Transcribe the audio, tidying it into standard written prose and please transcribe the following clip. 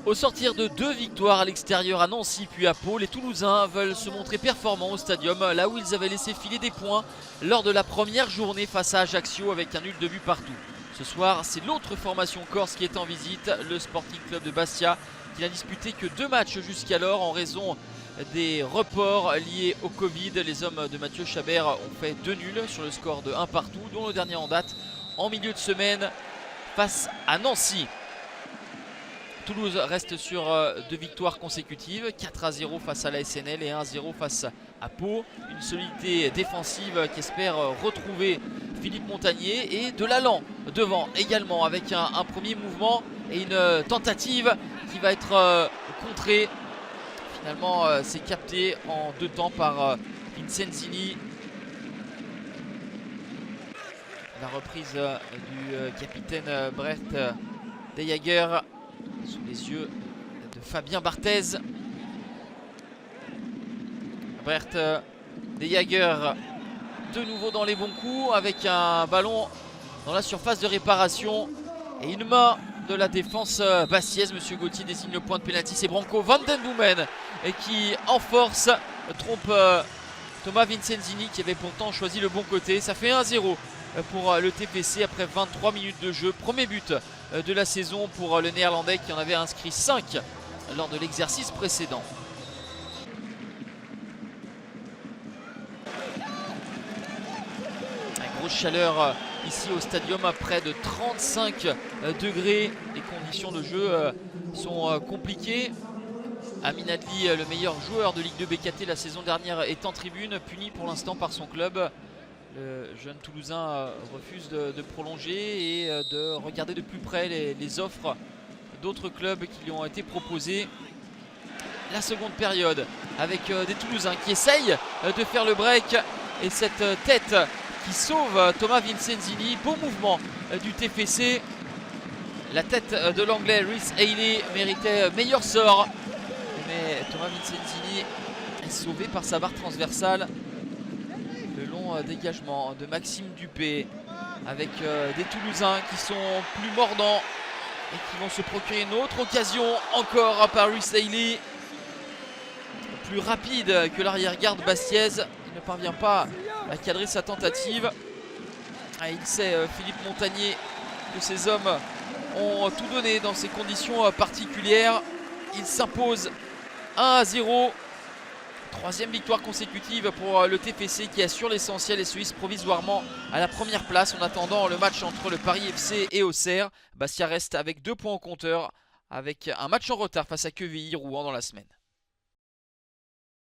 Au sortir de 2 victoires à l'extérieur à Nancy puis à Pau, les Toulousains veulent se montrer performants au stadium, là où ils avaient laissé filer des points lors de la première journée face à Ajaccio avec un nul de but partout. Ce soir, c'est l'autre formation corse qui est en visite, le Sporting Club de Bastia, qui n'a disputé que 2 matchs jusqu'alors en raison des reports liés au Covid. Les hommes de Mathieu Chabert ont fait 2 nuls sur le score de 1 partout, dont le dernier en date en milieu de semaine face à Nancy. Toulouse reste sur 2 victoires consécutives, 4-0 face à la SNL et 1-0 face à Pau. Une solidité défensive qu'espère retrouver Philippe Montagnier et de l'allant devant également avec un premier mouvement et une tentative qui va être contrée. Finalement c'est capté en 2 temps par Vincenzini. La reprise du capitaine Brecht De Jager sous les yeux de Fabien Barthez. Brecht De Jager de nouveau dans les bons coups avec un ballon dans la surface de réparation et une main de la défense bastiaise. Monsieur Gauthier désigne le point de pénalty. C'est Branco Van Den Boomen qui en force trompe Thomas Vincenzini qui avait pourtant choisi le bon côté. Ça fait 1-0 pour le TFC après 23 minutes de jeu. Premier but de la saison pour le Néerlandais qui en avait inscrit 5 lors de l'exercice précédent. Une grosse chaleur ici au stadium à près de 35 degrés. Les conditions de jeu sont compliquées. Amin Adli, le meilleur joueur de Ligue 2 BKT la saison dernière, est en tribune, puni pour l'instant par son club. Le jeune Toulousain refuse de prolonger et de regarder de plus près les offres d'autres clubs qui lui ont été proposés. La seconde période avec des Toulousains qui essayent de faire le break et cette tête qui sauve Thomas Vincenzini. Beau mouvement du TFC. La tête de l'anglais Rhys Haley méritait meilleur sort, mais Thomas Vincenzini est sauvé par sa barre transversale. Le long dégagement de Maxime Dupé avec des Toulousains qui sont plus mordants et qui vont se procurer une autre occasion encore par Rhys Haley. Plus rapide que l'arrière-garde bastiaise, il ne parvient pas à cadrer sa tentative. Il sait, Philippe Montagnier, que ces hommes ont tout donné dans ces conditions particulières. Il s'impose 1-0. Troisième victoire consécutive pour le TFC qui assure l'essentiel et se hisse provisoirement à la première place en attendant le match entre le Paris FC et Auxerre. Bastia reste avec 2 points au compteur avec un match en retard face à Quevilly-Rouen dans la semaine.